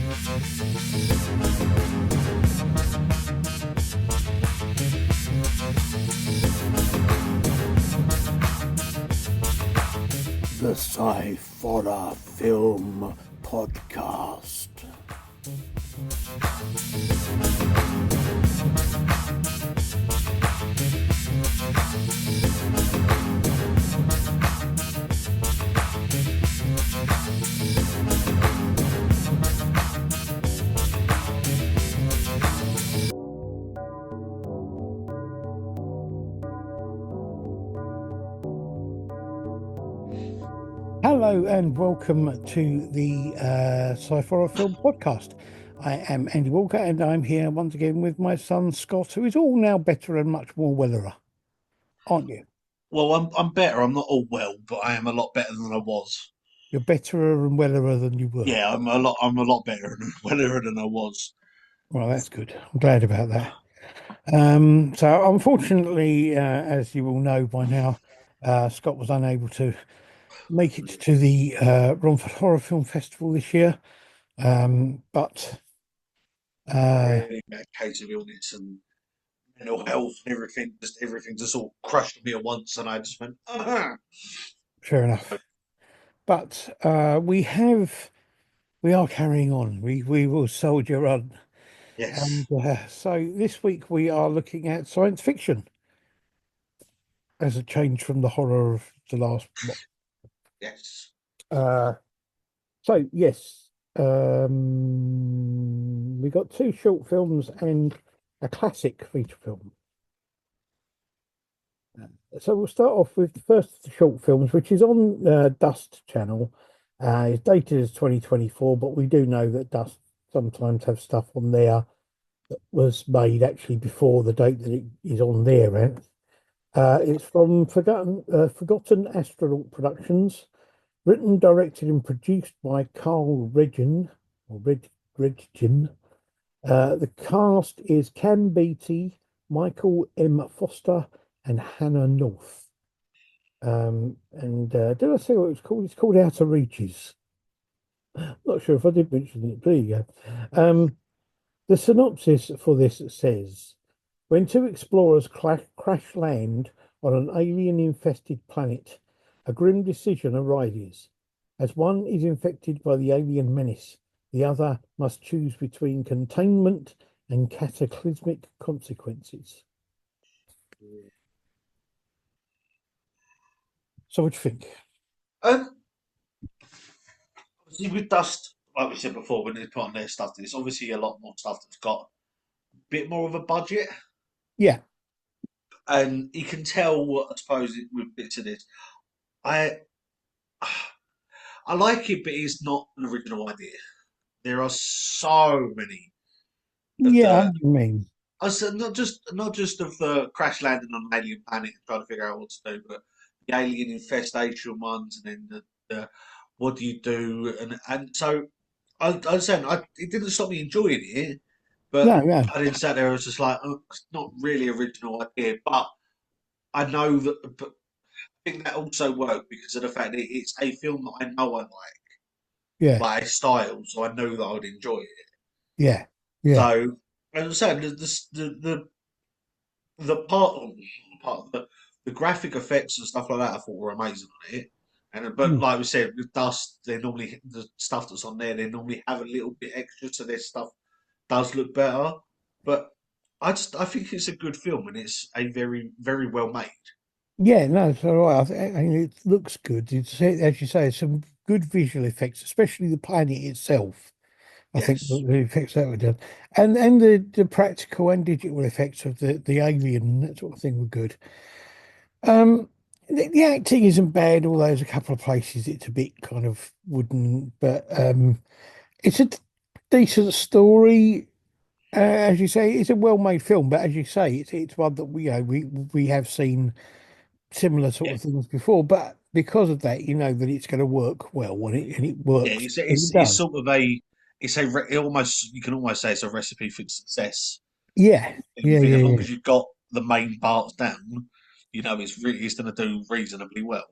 The Sciforror Film Podcast. Hello and welcome to the Sci-Fi Film Podcast. I am Andy Walker and I'm here once again with my son Scott, who is all now better and much more wellerer, aren't you? Well, I'm better. I'm not all well, but I am a lot better than I was. You're betterer and wellerer than you were. Yeah, I'm a lot better and wellerer than I was. Well, that's good. I'm glad about that. So unfortunately, as you all know by now, Scott was unable to make it to the Romford Horror Film Festival this year. But Really a case of illness and mental health and everything just all crushed me at once, and I just went, fair enough. But we are carrying on. We will soldier on. yes, And so this week we are looking at science fiction as a change from the horror of the last. yes. Uh, so yes, we got two short films and a classic feature film. So we'll start off with the first of the short films, which is on Dust Channel. It's dated as 2024, but we do know that Dust sometimes have stuff on there that was made actually before the date that it is on there. It's from Forgotten Astronaut Productions, written, directed, and produced by Carl Regin or Regin. The cast is Cam Beattie, Michael M. Foster, and Hannah North. And did I say what it's called? It's called Outer Reaches. Not sure if I did mention it, but there you go. The synopsis for this says, when two explorers crash land on an alien-infested planet, a grim decision arises. As one is infected by the alien menace, the other must choose between containment and cataclysmic consequences. So what do you think? Obviously with Dust, like we said before, when they put on their stuff, there's obviously a lot more stuff that's got a bit more of a budget, Yeah, and you can tell what I suppose with bits of this. I I like it, but it's not an original idea. There are so many of yeah, the. I mean, I said not just of the crash landing on an alien planet and trying to figure out what to do, but the alien infestation ones, and then the what do you do, and so I was saying it didn't stop me enjoying it, but no. I didn't sit there. I was just like, oh, it's not really original idea, but I know that. But I think that also worked because of the fact that it's a film that I know I Yeah, like style, so I know that I would enjoy it. yeah, yeah, So, as I said, the part of the graphic effects and stuff like that, I thought were amazing on it. And but mm, like we said, with Dust, they normally the stuff that's on there, they normally have a little bit extra, so their stuff does look better. But I think it's a good film, and it's a very well made. yeah. No, it's all right. I mean, it looks good. It's as you say, some good visual effects, especially the planet itself. I think Yes, the effects that were done, and the practical and digital effects of the alien and that sort of thing were good. Um, the acting isn't bad, although there's a couple of places it's a bit kind of wooden, but it's a decent story. As you say, it's a well-made film, but as you say, it's one that we have seen similar sort yeah, of things before, but because of that, you know that it's going to work well when it yeah. works, and it It's does. sort of a it almost you can almost say it's a recipe for success. Yeah, yeah, Anything yeah, as long yeah. as you've got the main parts down, you know it's going to do reasonably well.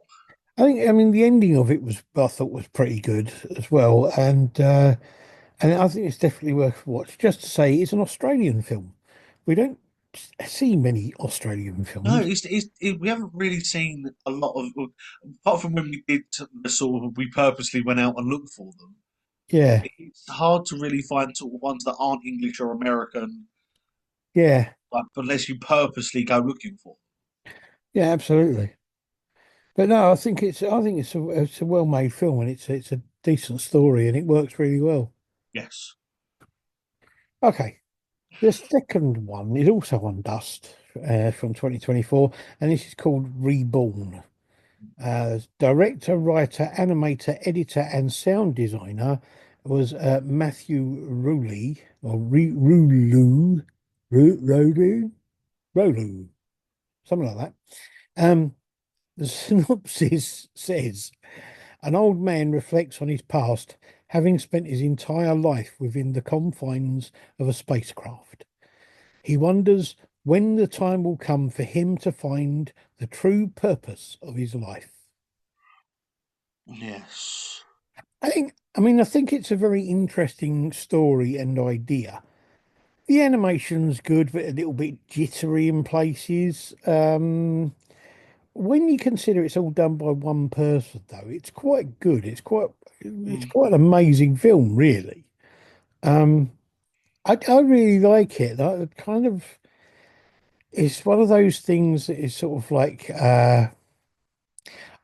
I mean, the ending of it was, I thought, was pretty good as well, and And I think it's definitely worth a watch. Just to say, it's an Australian film. We don't see many Australian No, films. we haven't really seen a lot of, apart from when we did the sort of, we purposely went out and looked for them. Yeah, It's hard to really find sort of ones that aren't English or American, yeah, like, unless you purposely go looking for them. yeah, absolutely. But no, I think it's a well-made film, and it's a decent story, and it works really well. Yes. Okay, the second one is also on Dust, from 2024, and this is called Reborn. Director, writer, animator, editor, and sound designer was Matthew Ruley, or Rolu, something like that. Um, the synopsis says an old man reflects on his past, having spent his entire life within the confines of a spacecraft. He wonders when the time will come for him to find the true purpose of his life. Yes. I think it's a very interesting story and idea. The animation's good, but a little bit jittery in places. When you consider it's all done by one person, though, it's quite good. It's Mm. quite an amazing film, really. Um, I really like it. I kind of, it's one of those things that is sort of like,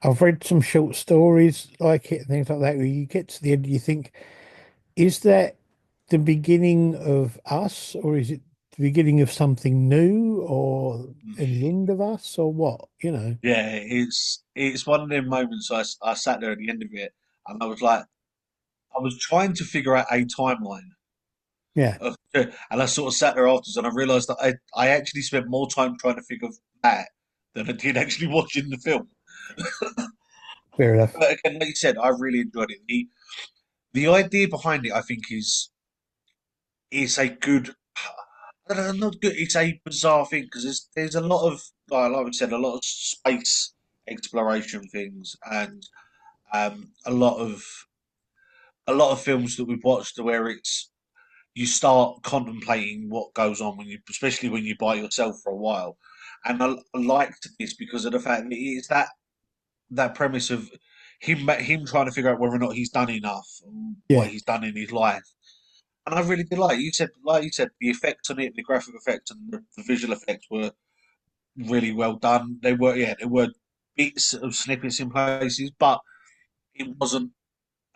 I've read some short stories like it and things like that, where you get to the end, you think, is that the beginning of us, or is it the beginning of something new, or in the end of us, or what? Yeah, it's one of them moments I sat there at the end of it and I was like, I was trying to figure out a timeline. Yeah, And I sort of sat there afterwards and I realised that I actually spent more time trying to figure that than I did actually watching the film. fair enough. But again, like you said, I really enjoyed it. The idea behind it, I think, is a good. I don't know, not good. It's a bizarre thing because there's a lot of like we said, a lot of space exploration things and a lot of films that we've watched where it's you start contemplating what goes on when you, especially when you by yourself for a while. And I liked this because of the fact that it's that premise of him trying to figure out whether or not he's done enough and what Yeah, he's done in his life. And I really did like you said, the effects on it, the graphic effects and the visual effects were really well done. They were bits of snippets in places, but it wasn't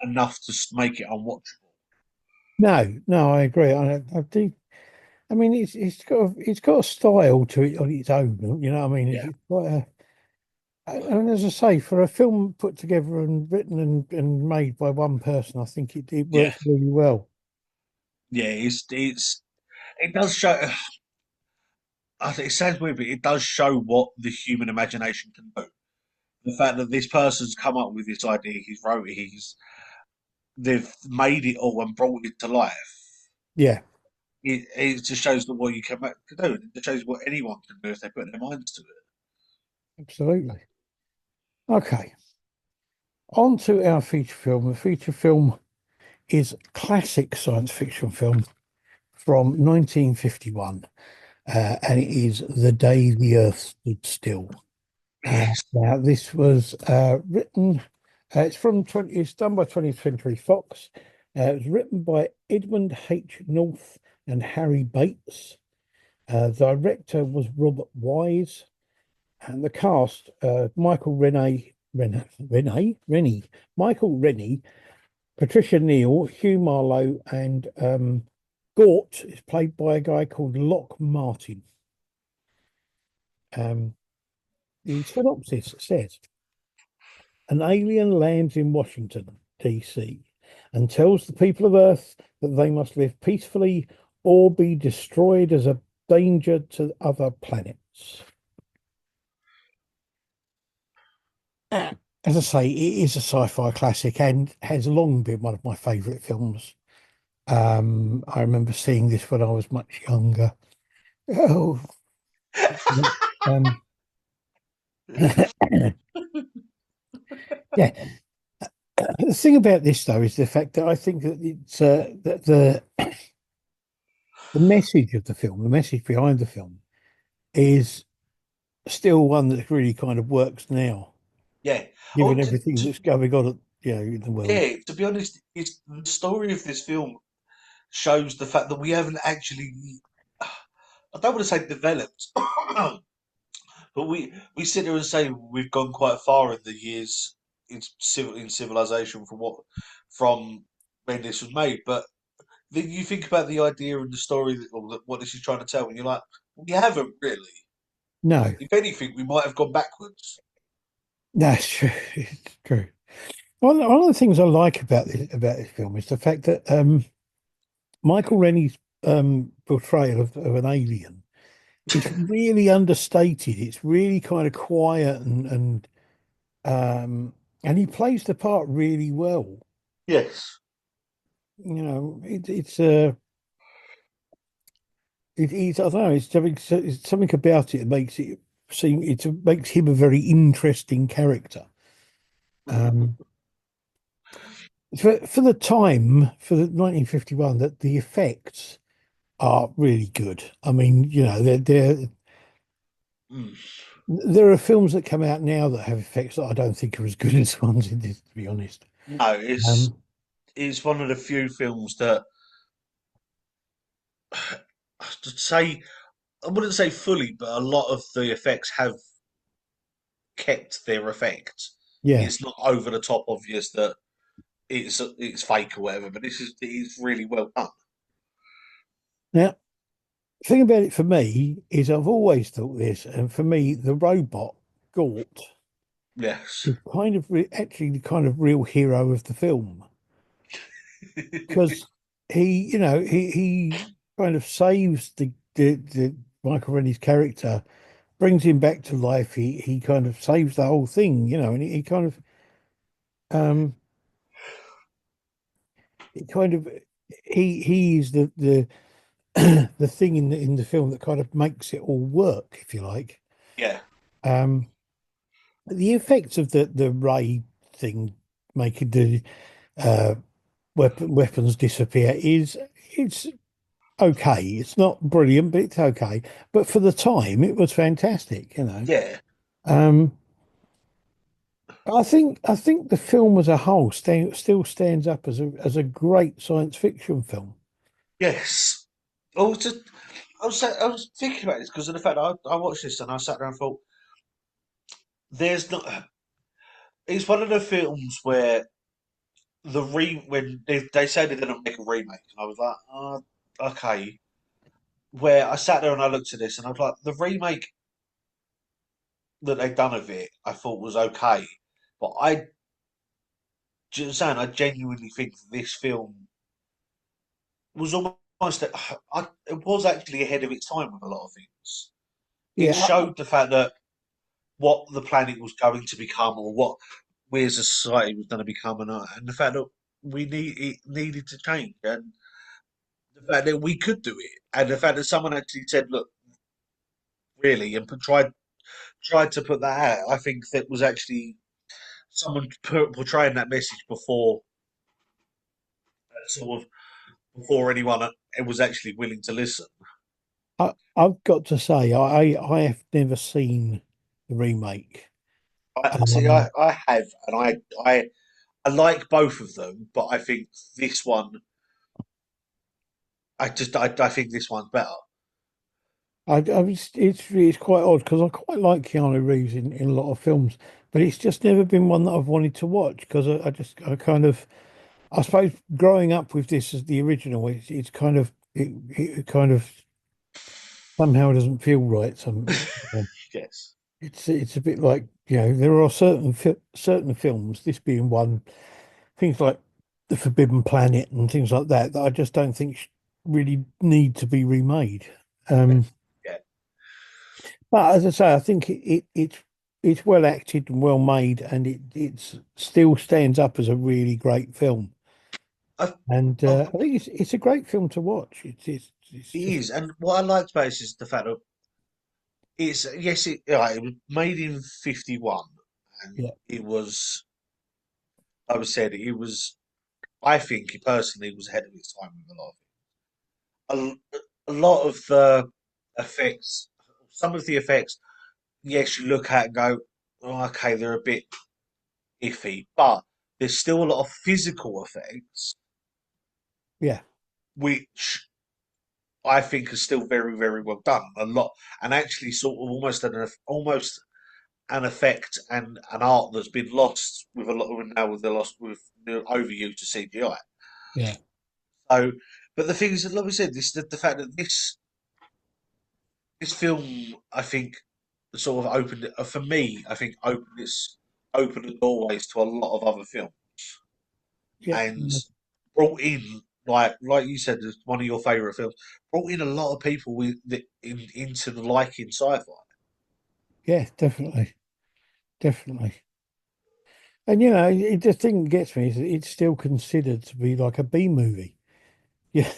enough to make it unwatchable. no, I agree. I do. I mean, it's got a style to it on its own. Yeah, It's quite a. And as I say, for a film put together and written and made by one person, I think it yeah, works really well. yeah. It does show. I think it sounds weird, but it does show what the human imagination can do. The fact that this person's come up with this idea, he's wrote it, they've made it all and brought it to life. Yeah, It just shows that what you can do. It just shows what anyone can do if they put their minds to it. absolutely. Okay, on to our feature film. The feature film is a classic science fiction film from 1951, and it is The Day the Earth Stood Still. Yes, Now, this was written, it's done by 20th Century Fox. It was written by Edmund H. North and Harry Bates. Director was Robert Wise, and the cast, Michael Rennie, Patricia Neal, Hugh Marlowe, and Gort is played by a guy called Lock Martin. Um, the synopsis says an alien lands in Washington, D.C., and tells the people of Earth that they must live peacefully or be destroyed as a danger to other planets. Uh, As I say, it is a sci-fi classic and has long been one of my favourite films. I remember seeing this when I was much younger. Oh, um, yeah, The thing about this though is the fact that I think that it's that the message of the film, the message behind the film, is still one that really kind of works now, Yeah. Oh, given everything that's going on, in the world. yeah. To be honest, it's the story of this film shows the fact that we haven't actually. I don't want to say developed, but we sit there and say we've gone quite far in the years in civilization from when this was made. But then you think about the idea and the story what this is trying to tell, and you're like, we haven't really. No, If anything, we might have gone backwards. that's true. It's true. One of the things I like about this film is the fact that Michael Rennie's portrayal of an alien, it's really understated. It's really kind of quiet and he plays the part really well. Yes. It's I don't know. It's something about it that makes it seem it makes him a very interesting character. Um, for the time for the 1951, that the effects are really good. I mean, Mm. there are films that come out now that have effects that I don't think are as good as ones in this, to be honest. No, it's Um, it's one of the few films that to say I wouldn't say fully, but a lot of the effects have kept their effect. yeah. It's not over the top obvious that it's fake or whatever, but it is really well done. Now, the thing about it for me is I've always thought this, and for me, the robot Gort Yes. is actually the kind of real hero of the film because he kind of saves the Michael Rennie's character, brings him back to life. He kind of saves the whole thing, and he kind of um he kind of he is the the thing in the film that kind of makes it all work, if you like. Yeah. Um, the effects of the ray thing making the uh weapons disappear is it's okay. It's not brilliant, but it's okay. But for the time, it was fantastic. Yeah. Um, I think the film as a whole still stands up as a great science fiction film. Yes. I was just I was thinking about this because of the fact that I watched this and I sat there and thought, there's not. It's one of the films where when they say they're going to make a remake, and I was like, okay. Where I sat there and I looked at this and I was like, the remake that they've done of it, I thought was okay, but just saying, I genuinely think this film was almost, it was actually ahead of its time with a lot of things. It Yeah, showed the fact that what the planet was going to become, or what we as a society was going to become, and the fact that it needed to change, and the fact that we could do it, and the fact that someone actually said, "Look, really," and tried to put that out. I think that was actually someone portraying that message sort of before anyone was actually willing to listen. I've got to say I have never seen the remake. See, Um, I have, and I like both of them, but I think this one, I think this one's better. it's quite odd because I quite like Keanu Reeves in a lot of films, but it's just never been one that I've wanted to watch because I kind of I suppose growing up with this as the original, it's kind of it kind of somehow doesn't feel right. Yes. It's a bit like there are certain films, this being one, things like The Forbidden Planet and things like that I just don't think really need to be remade. Yeah. Um, Yeah. but as I say, I think it's well acted and well made, and it's still stands up as a really great film. I, And I, I think it's a great film to watch. It's it just is, and what I liked about it is the fact that it's it was made in '51, and yeah. it was like I said, it was. I think he personally was ahead of his time with a lot of it. A lot of the effects, some of the effects, yes, you look at and go, oh, okay, they're a bit iffy, but there's still a lot of physical effects Yeah, which I think are still very, very well done. A lot, and actually, sort of almost an effect and an art that's been lost with a lot of now with the overuse of CGI. yeah, So, but the thing is, like we said, the fact that this film, I think, sort of opened for me. I think opened the doorways to a lot of other films yeah, and brought in like you said, it's one of your favourite films. Brought in a lot of people into the liking sci-fi. yeah, definitely, definitely. And the thing that gets me is that it's still considered to be like a B movie. Yeah,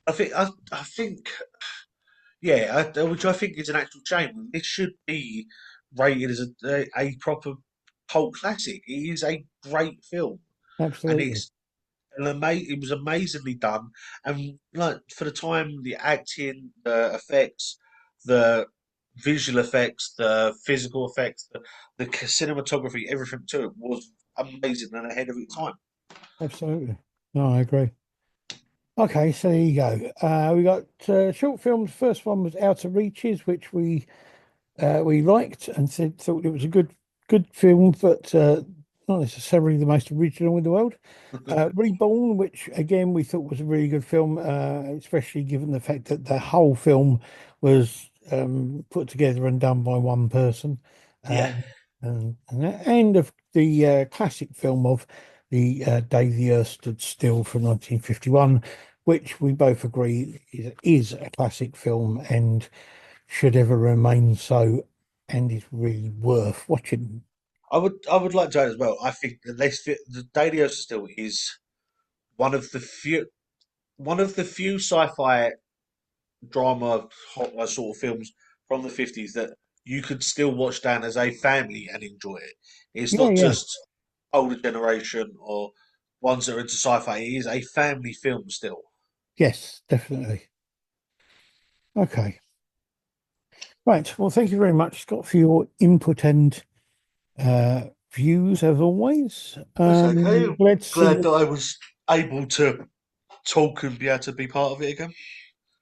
I think yeah, which I think is an actual shame. It should be rated as a proper cult classic. It is a great film, and absolutely, it was amazingly done. And like for the time, the acting, the effects, the visual effects, the physical effects, the cinematography, everything to it was amazing and ahead of its time. absolutely. No, I agree. Okay, so there you go. We got short films. First one was Outer Reaches, which we liked and thought it was a good film, but not necessarily the most original in the world. Reborn, which again we thought was a really good film, especially given the fact that the whole film was put together and done by one person. Yeah, Uh, and of the classic film of the Day the Earth Stood Still from 1951, which we both agree is a classic film and should ever remain so, and is really worth watching. I would like to add as well. I think the Daily Ocean Still is one of the few sci-fi drama sort of films from the 50s that you could still watch down as a family and enjoy it. It's Yeah, not yeah, just older generation or ones that are into sci-fi. It is a family film still. yes, definitely. Okay. Right. Well, thank you very much, Scott, for your input and uh, views as always. That's okay. Glad to see Glad you. that I was able to talk and be able to be part of it again.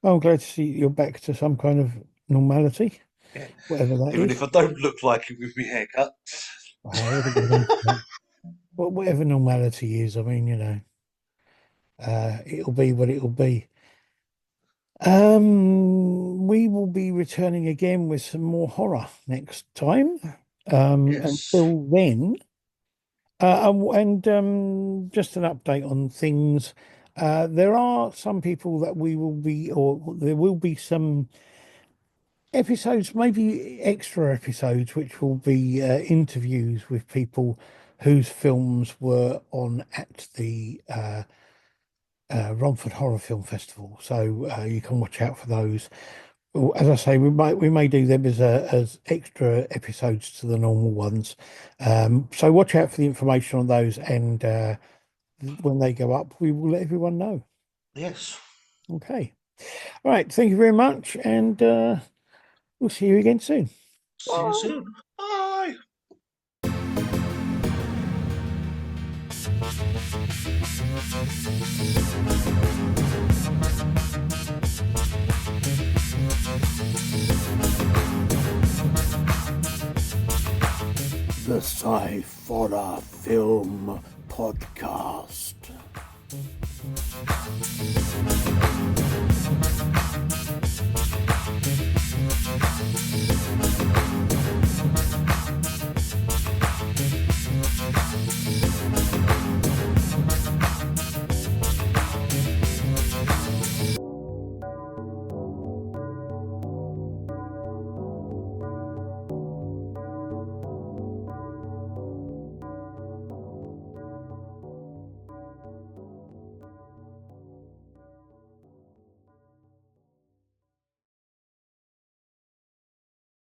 I'm glad to see you're back to some kind of normality, Yeah. whatever that Even is. if I don't look like it with my haircut. Whatever normality is, I mean, it'll be what it'll be. We will be returning again with some more horror next time. Yes. Until then. Just an update on things. There are some people that we will be, or there will be some episodes, maybe extra episodes, which will be interviews with people whose films were on at the Romford Horror Film Festival. So you can watch out for those. Well, as I say, we may do them as extra episodes to the normal ones. So watch out for the information on those, and when they go up, we will let everyone know. Yes. Okay. All right. Thank you very much, and we'll see you again soon. See you Bye. soon. Bye. The Sci-Fi Film Podcast.